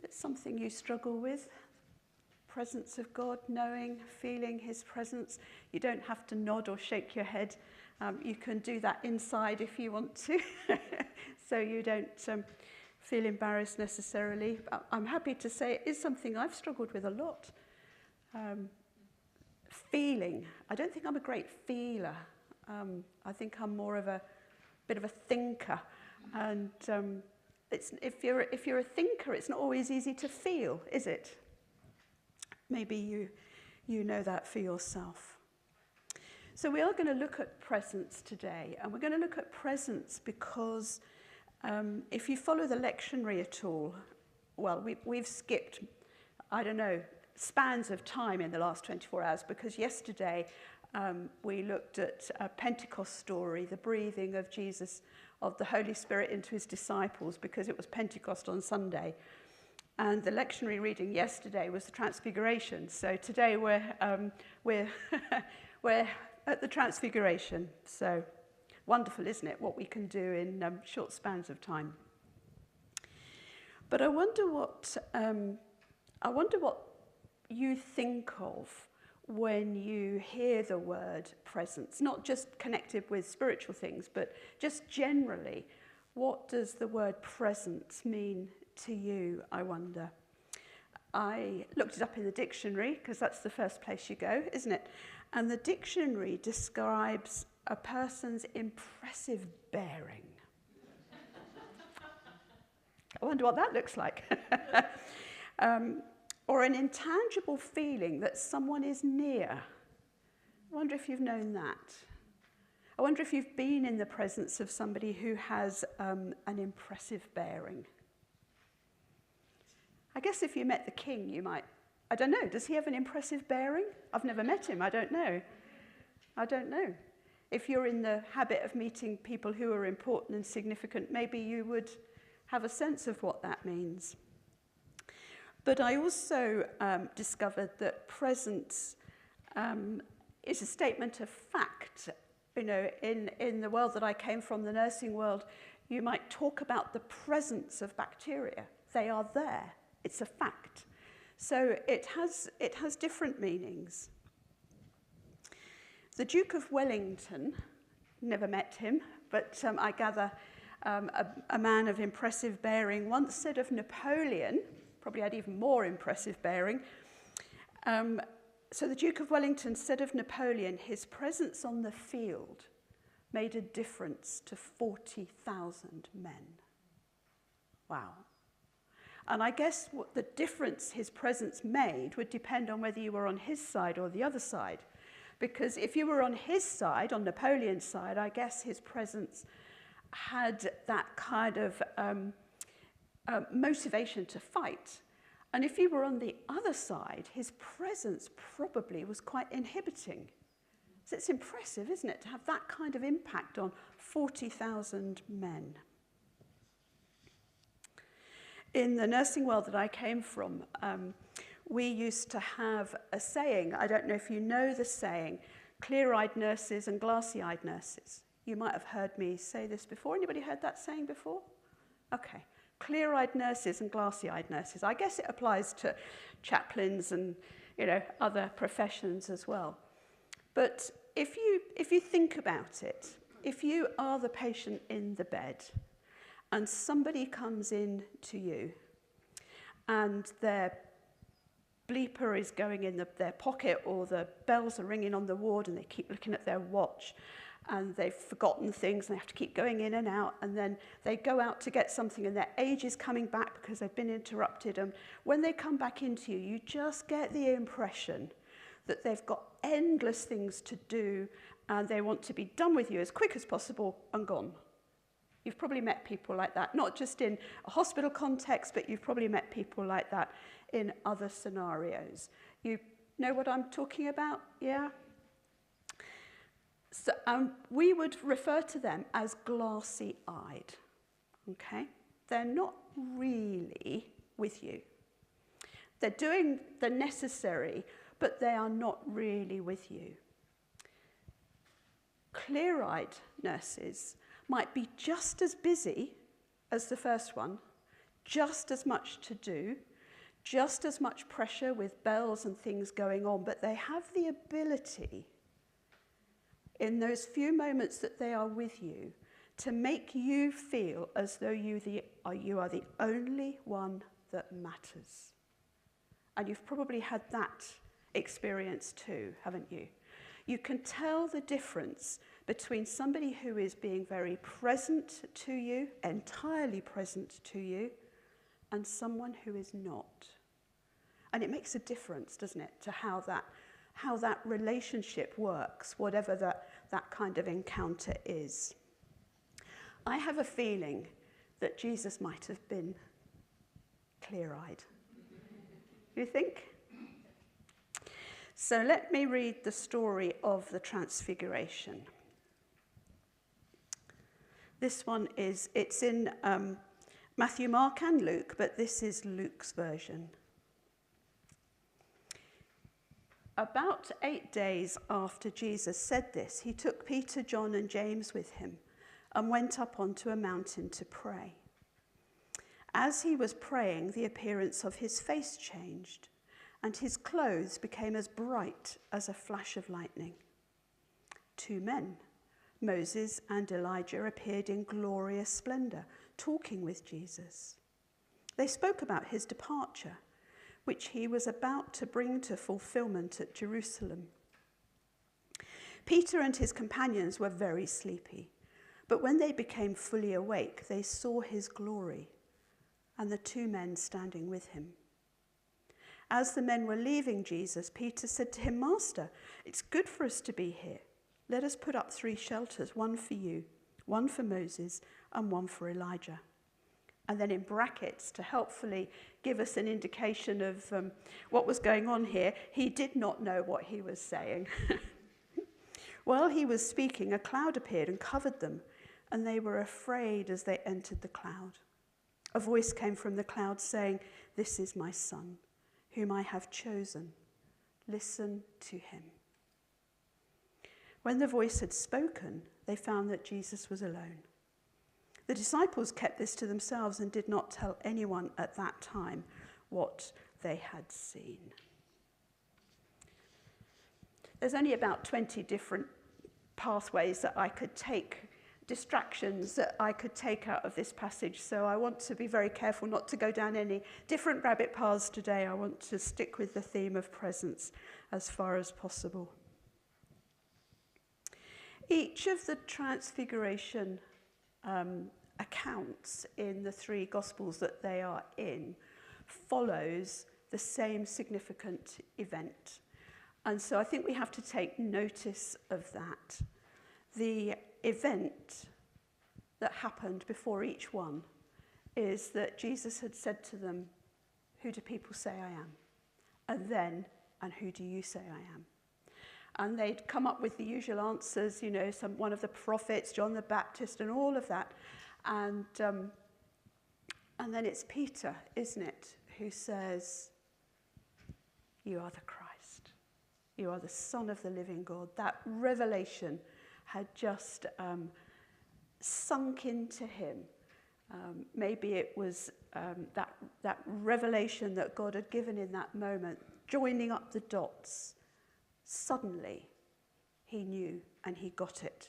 it's something you struggle with, presence of God, knowing, feeling his presence, you don't have to nod or shake your head. You can do that inside if you want to, so you don't feel embarrassed necessarily. I'm happy to say it is something I've struggled with a lot. Feeling. I don't think I'm a great feeler. I think I'm more of a bit of a thinker. And if you're a thinker, it's not always easy to feel, is it? Maybe you know that for yourself. So we are going to look at presence today, and we're going to look at presence because if you follow the lectionary at all, well, we've skipped, I don't know, spans of time in the last 24 hours, because yesterday we looked at a Pentecost story, the breathing of Jesus, of the Holy Spirit into his disciples, because it was Pentecost on Sunday. And the lectionary reading yesterday was the Transfiguration. So today we're we're at the Transfiguration. So wonderful, isn't it, what we can do in short spans of time. But I wonder what you think of when you hear the word presence, not just connected with spiritual things, but just generally. What does the word presence mean to you, I wonder? I looked it up in the dictionary, because that's the first place you go, isn't it? And the dictionary describes a person's impressive bearing. I wonder what that looks like. Or an intangible feeling that someone is near. I wonder if you've known that. I wonder if you've been in the presence of somebody who has an impressive bearing. I guess if you met the king, you might, I don't know, does he have an impressive bearing? I've never met him, I don't know. I don't know. If you're in the habit of meeting people who are important and significant, maybe you would have a sense of what that means. But I also discovered that presence is a statement of fact. You know, in the world that I came from, the nursing world, you might talk about the presence of bacteria. They are there. It's a fact. So it has different meanings. The Duke of Wellington, never met him, but I gather a man of impressive bearing, once said of Napoleon, probably had even more impressive bearing. So the Duke of Wellington said of Napoleon, his presence on the field made a difference to 40,000 men. Wow. And I guess what the difference his presence made would depend on whether you were on his side or the other side. Because if you were on his side, on Napoleon's side, I guess his presence had that kind of motivation to fight. And if you were on the other side, his presence probably was quite inhibiting. So it's impressive, isn't it, to have that kind of impact on 40,000 men. In the nursing world that I came from, we used to have a saying, I don't know if you know the saying, clear-eyed nurses and glassy-eyed nurses. You might have heard me say this before. Anybody heard that saying before? Okay. Clear-eyed nurses and glassy-eyed nurses. I guess it applies to chaplains and, you know, other professions as well. But if you think about it, if you are the patient in the bed and somebody comes in to you and their bleeper is going in their pocket, or the bells are ringing on the ward and they keep looking at their watch and they've forgotten things and they have to keep going in and out, and then they go out to get something and their age is coming back because they've been interrupted, and when they come back into you, you just get the impression that they've got endless things to do and they want to be done with you as quick as possible and gone. You've probably met people like that, not just in a hospital context, but you've probably met people like that in other scenarios. You know what I'm talking about? Yeah? So we would refer to them as glassy-eyed, okay? They're not really with you. They're doing the necessary, but they are not really with you. Clear-eyed nurses might be just as busy as the first one, just as much to do, just as much pressure with bells and things going on, but they have the ability in those few moments that they are with you to make you feel as though you are the only one that matters. And you've probably had that experience too, haven't you? You can tell the difference between somebody who is being very present to you, entirely present to you, and someone who is not. And it makes a difference, doesn't it, to how that relationship works, whatever that kind of encounter is. I have a feeling that Jesus might have been clear-eyed. You think? So let me read the story of the Transfiguration. This one it's in Matthew, Mark and Luke, but this is Luke's version. About 8 days after Jesus said this, he took Peter, John and James with him and went up onto a mountain to pray. As he was praying, the appearance of his face changed, and his clothes became as bright as a flash of lightning. 2 men, Moses and Elijah, appeared in glorious splendor, talking with Jesus. They spoke about his departure, which he was about to bring to fulfillment at Jerusalem. Peter and his companions were very sleepy, but when they became fully awake, they saw his glory and the 2 men standing with him. As the men were leaving Jesus, Peter said to him, "Master, it's good for us to be here. Let us put up 3 shelters, one for you, one for Moses, and one for Elijah." And then in brackets, to helpfully give us an indication of what was going on here, he did not know what he was saying. While he was speaking, a cloud appeared and covered them, and they were afraid as they entered the cloud. A voice came from the cloud saying, "This is my son, whom I have chosen. Listen to him." When the voice had spoken, they found that Jesus was alone. The disciples kept this to themselves and did not tell anyone at that time what they had seen. There's only about 20 different pathways that I could take, distractions that I could take out of this passage, so I want to be very careful not to go down any different rabbit paths today. I want to stick with the theme of presence as far as possible. Each of the Transfiguration accounts in the 3 Gospels that they are in follows the same significant event. And so I think we have to take notice of that. The event that happened before each one is that Jesus had said to them, "Who do people say I am?" And then, "And who do you say I am?" And they'd come up with the usual answers, one of the prophets, John the Baptist, and all of that. And then it's Peter, isn't it, who says, "You are the Christ. You are the Son of the living God." That revelation had just sunk into him. Maybe it was that revelation that God had given in that moment, joining up the dots. Suddenly, he knew and he got it.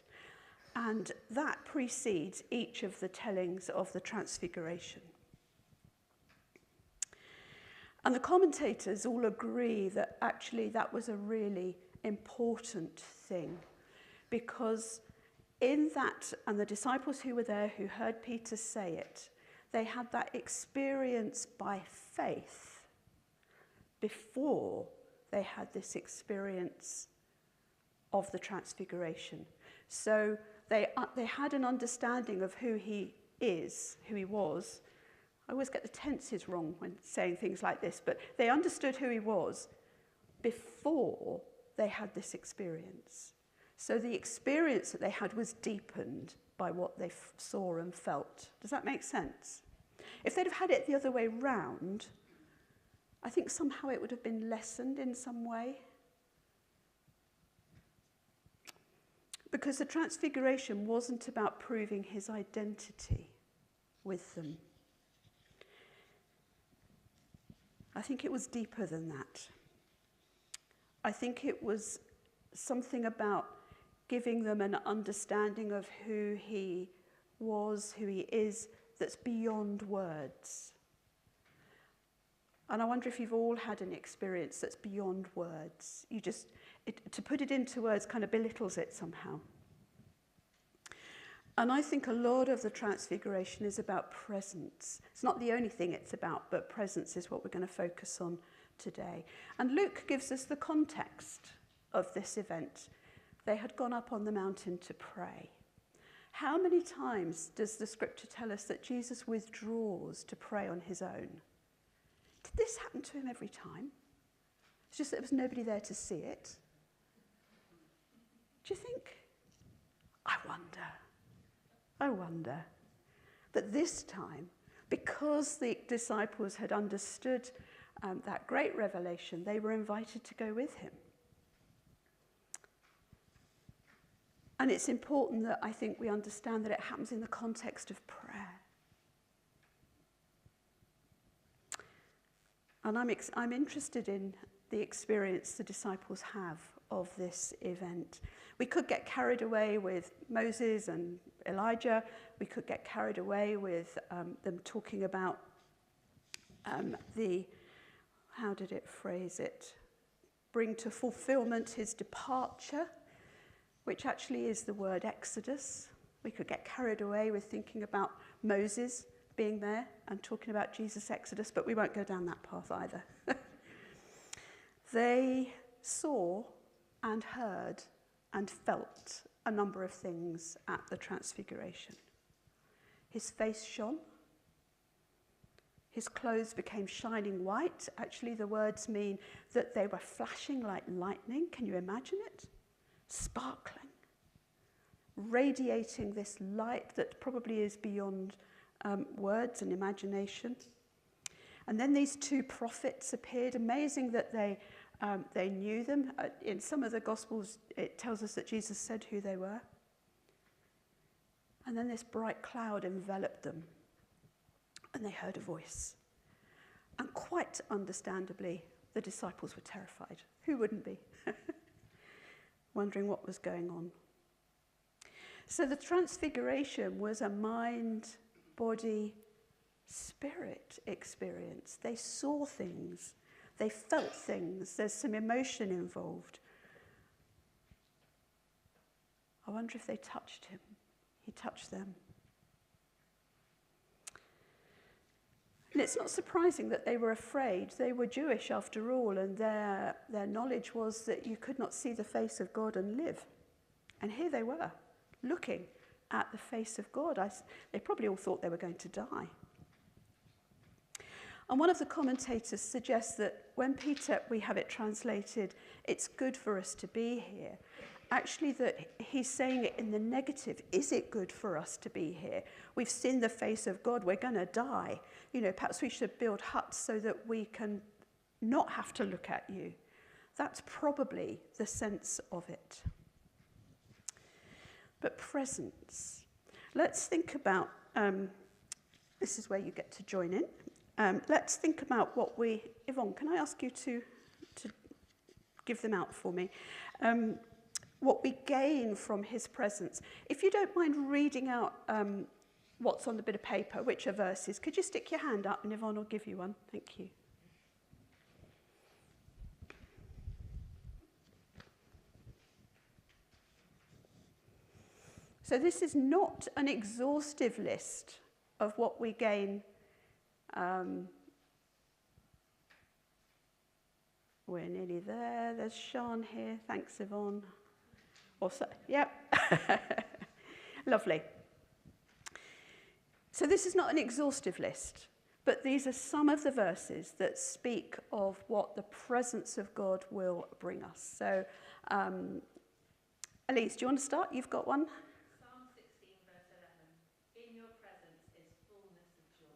And that precedes each of the tellings of the Transfiguration. And the commentators all agree that actually that was a really important thing, because in that, and the disciples who were there who heard Peter say it, they had that experience by faith before they had this experience of the Transfiguration. So they had an understanding of who he is, who he was. I always get the tenses wrong when saying things like this, but they understood who he was before they had this experience. So the experience that they had was deepened by what they saw and felt. Does that make sense? If they'd have had it the other way round, I think somehow it would have been lessened in some way. Because the Transfiguration wasn't about proving his identity with them. I think it was deeper than that. I think it was something about giving them an understanding of who he was, who he is, that's beyond words. And I wonder if you've all had an experience that's beyond words. To put it into words kind of belittles it somehow. And I think a lot of the Transfiguration is about presence. It's not the only thing it's about, but presence is what we're going to focus on today. And Luke gives us the context of this event. They had gone up on the mountain to pray. How many times does the scripture tell us that Jesus withdraws to pray on his own? Did this happen to him every time? It's just that there was nobody there to see it. Do you think? I wonder that this time, because the disciples had understood that great revelation, they were invited to go with him. And it's important that I think we understand that it happens in the context of prayer. And I'm interested in the experience the disciples have of this event. We could get carried away with Moses and Elijah. We could get carried away with them talking about how did it phrase it? Bring to fulfillment his departure, which actually is the word Exodus. We could get carried away with thinking about Moses being there and talking about Jesus' Exodus, but we won't go down that path either. They saw and heard and felt a number of things at the Transfiguration. His face shone. His clothes became shining white. Actually, the words mean that they were flashing like lightning. Can you imagine it? Sparkling. Radiating this light that probably is beyond words and imagination. And then these two prophets appeared. Amazing that they knew them. In some of the Gospels, it tells us that Jesus said who they were. And then this bright cloud enveloped them. And they heard a voice. And quite understandably, the disciples were terrified. Who wouldn't be? Wondering what was going on. So the Transfiguration was a mind, body, spirit experience. They saw things. They felt things. There's some emotion involved. I wonder if they touched him. He touched them. And it's not surprising that they were afraid. They were Jewish after all, and their knowledge was that you could not see the face of God and live. And here they were, looking at the face of God. They probably all thought they were going to die. And one of the commentators suggests that when Peter, we have it translated, it's good for us to be here, actually that he's saying it in the negative. Is it good for us to be here? We've seen the face of God. We're going to die. Perhaps we should build huts so that we can not have to look at you. That's probably the sense of it. But presence. Let's think about, this is where you get to join in. Let's think about what Yvonne, can I ask you to give them out for me? What we gain from his presence. If you don't mind reading out what's on the bit of paper, which are verses, could you stick your hand up and Yvonne will give you one? Thank you. So this is not an exhaustive list of what we gain. We're nearly there. There's Sean here. Thanks, Yvonne. Also, yep. Lovely. So this is not an exhaustive list, but these are some of the verses that speak of what the presence of God will bring us. So, Elise, do you want to start? You've got one. Psalm 16, verse 11. In your presence is fullness of joy.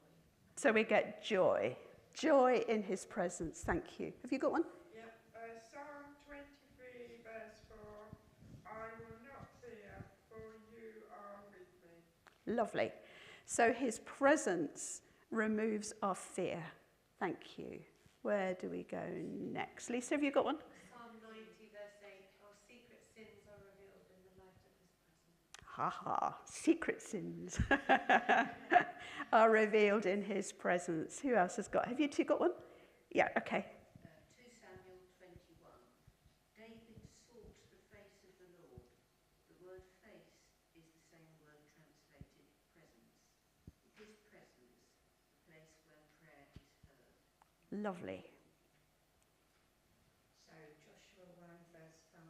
So we get joy. Joy in his presence. Thank you. Have you got one? Yep. Psalm 23, verse 4. I will not fear, for you are with me. Lovely. So his presence removes our fear. Thank you. Where do we go next? Lisa, have you got one? Psalm 90, verse 8. Our secret sins are revealed in the light of his presence. Ha ha, secret sins are revealed in his presence. Who else has got? Have you two got one? Yeah, okay. 2 Samuel 21. David sought the face of the Lord. The word face is the same word translated presence. His presence, the place where prayer is heard. Lovely. So Joshua 1 verse 5.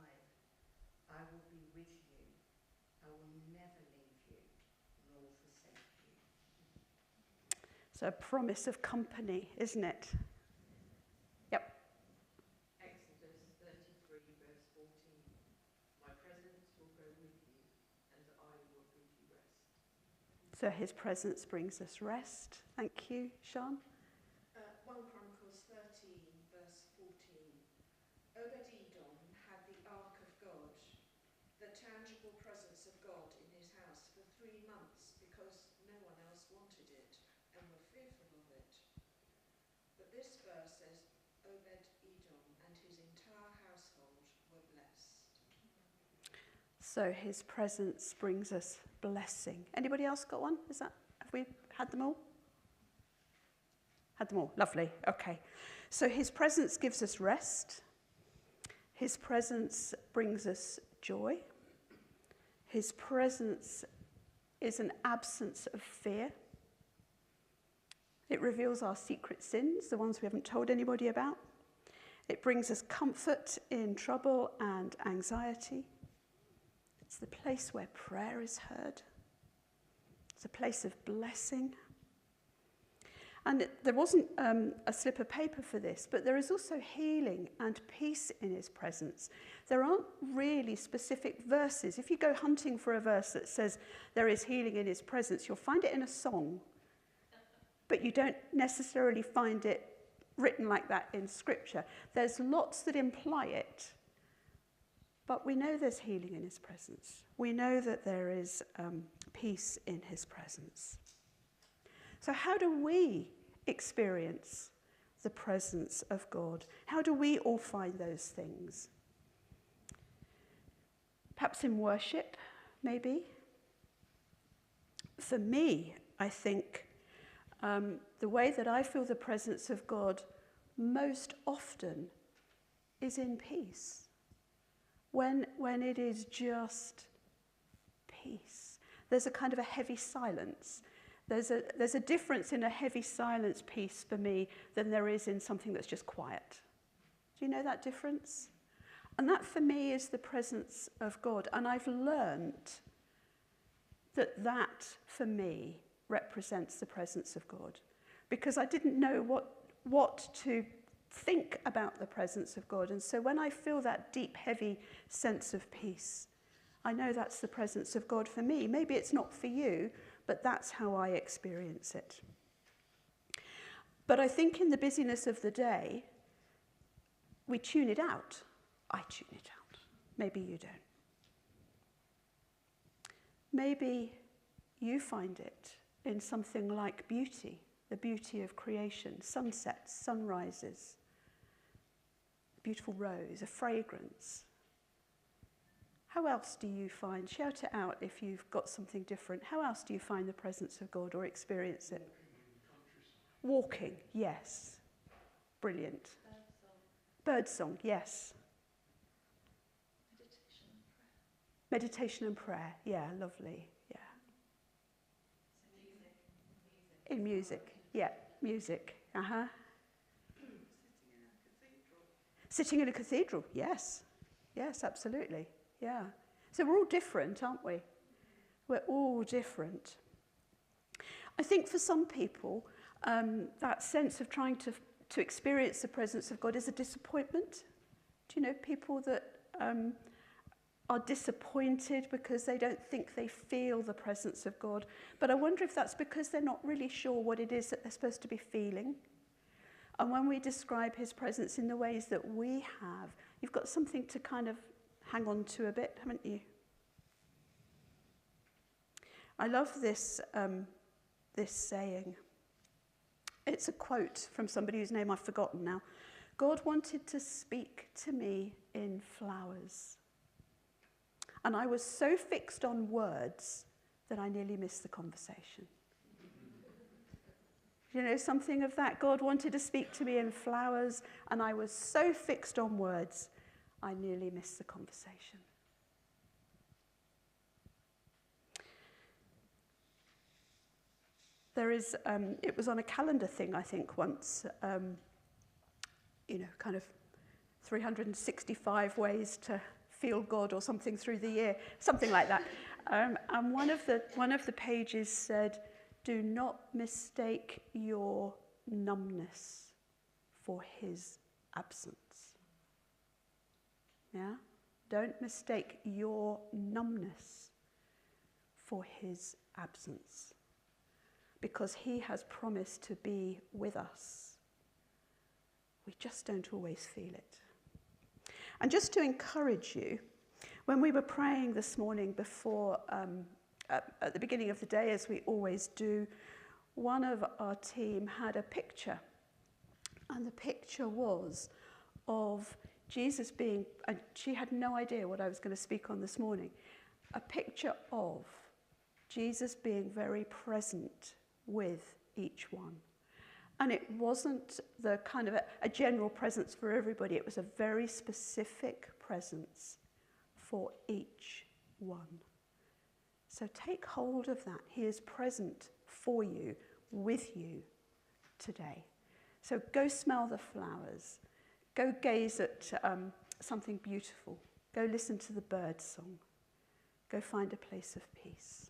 I will be with you. I will never leave you nor forsake you. So a promise of company, isn't it? Yep. Exodus 33 verse 14. My presence will go with you and I will give you rest. So his presence brings us rest. Thank you, Sean. 1 Chronicles 13 verse 14. Obed-Edom had the Ark of God, the tangible presence of God in his house for 3 months because no one else wanted it and were fearful of it. But this verse says Obed-Edom and his entire household were blessed. So his presence brings us blessing. Anybody else got one? Have we had them all? Had them all. Lovely. Okay. So his presence gives us rest. His presence brings us joy. His presence is an absence of fear. It reveals our secret sins, the ones we haven't told anybody about. It brings us comfort in trouble and anxiety. It's the place where prayer is heard. It's a place of blessing. And there wasn't a slip of paper for this, but there is also healing and peace in his presence. There aren't really specific verses. If you go hunting for a verse that says there is healing in his presence, you'll find it in a song. But you don't necessarily find it written like that in Scripture. There's lots that imply it. But we know there's healing in his presence. We know that there is peace in his presence. So how do we experience the presence of God? How do we all find those things? Perhaps in worship, maybe. For me, I think the way that I feel the presence of God most often is in peace. When it is just peace. There's a kind of a heavy silence. There's a difference in a heavy silence piece for me than there is in something that's just quiet. Do you know that difference? And that for me is the presence of God. And I've learnt that for me represents the presence of God. Because I didn't know what to think about the presence of God. And so when I feel that deep, heavy sense of peace, I know that's the presence of God for me. Maybe it's not for you, but that's how I experience it. But I think in the busyness of the day, we tune it out. I tune it out. Maybe you don't. Maybe you find it in something like beauty, the beauty of creation, sunsets, sunrises, a beautiful rose, a fragrance. How else do you find, shout it out if you've got something different, how else do you find the presence of God or experience it? Walking, yes. Brilliant. Birdsong, yes. Meditation and prayer, yeah, lovely, yeah. In music, yeah, music, Sitting in a cathedral, yes. Yes, absolutely. Yeah. So we're all different, aren't we? We're all different. I think for some people, that sense of trying to experience the presence of God is a disappointment. Do you know people that are disappointed because they don't think they feel the presence of God? But I wonder if that's because they're not really sure what it is that they're supposed to be feeling. And when we describe his presence in the ways that we have, you've got something to kind of hang on to a bit, haven't you? I love this saying. It's a quote from somebody whose name I've forgotten now. God wanted to speak to me in flowers. And I was so fixed on words that I nearly missed the conversation. You know, something of that. God wanted to speak to me in flowers, and I was so fixed on words, I nearly missed the conversation. There is, it was on a calendar thing, I think, once, you know, kind of 365 ways to feel God or something through the year, something like that. And one of the pages said, do not mistake your numbness for his absence. Yeah? Don't mistake your numbness for his absence. Because he has promised to be with us. We just don't always feel it. And just to encourage you, when we were praying this morning before, at the beginning of the day, as we always do, one of our team had a picture. And the picture was of Jesus being, and she had no idea what I was going to speak on this morning, a picture of Jesus being very present with each one. And it wasn't the kind of a general presence for everybody. It was a very specific presence for each one. So take hold of that. He is present for you, with you today. So go smell the flowers. Go gaze at something beautiful. Go listen to the bird song. Go find a place of peace.